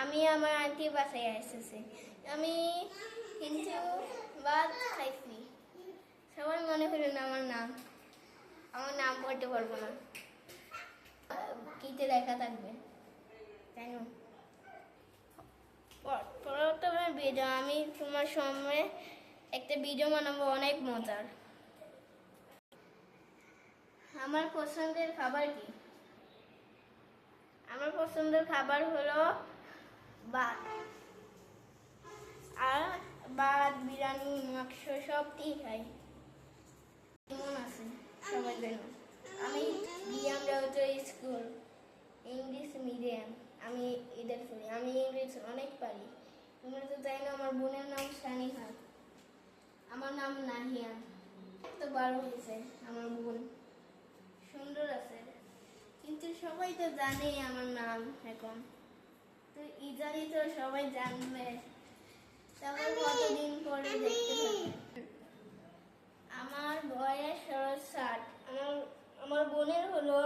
আমি আমার আন্টি বাসায় এসেছি। আমি কিন্তু ভাত খাইছি। সবাই মনে করেন আমার নাম পড়তে পারবো না, কিতে লেখা থাকবে তাই না? প্রথমে ভিডিও আমি তোমার সামনে একটা ভিডিও বানাবো, অনেক মজার। আমার পছন্দের খাবার কি? আমার পছন্দের খাবার হলো ভাত, আর ভাত, বিরিয়ানি, মাংস সবই খাই। কেমন আছে সবাই জানো? আমি স্কুল ইংলিশ মিডিয়াম, আমি এদের পড়ি। আমি ইংলিশ অনেক পারি। তোমরা তো জানো আমার বোনের নাম সানিহা, আমার নাম নাহিয়া। তো ভালো হয়েছে, আমার বোন সুন্দর আছে, কিন্তু সবাই তো জানে আমার নাম এখন। তো ইজারি তো সবাই জানবে, তারপর কতদিন পরে দেখতে পাবে। আমার বয়স 7। আমার বোনের হলো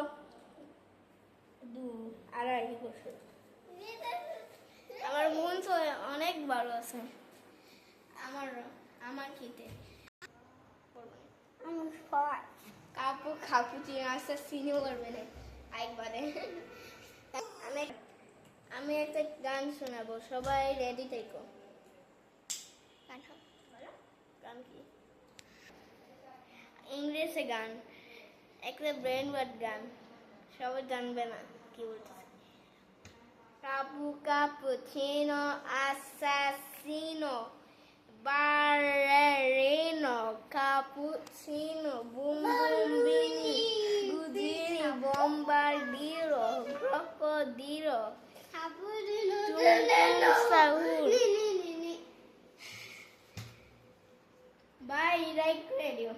2.5 বছর। আমার বোন তো অনেক ভালো আছে আমার খেতে। কাপু খাপু চিনাসা সিনিও করবে না একবারে। আমি একটা গান শোনাবো, সবাই রেডি থেকো। গান কি? ইংলিশে গান, একটা ব্রেন ওয়ার্ড গান, সবাই জানবে না কি বলতেছে। কাপু কাপুচিনো আসাসিনো বারেরিনো কাপুচিনো বুম বুম বিনি গুদিনি bombardiro crocodilo Saúl. Bye, like radio.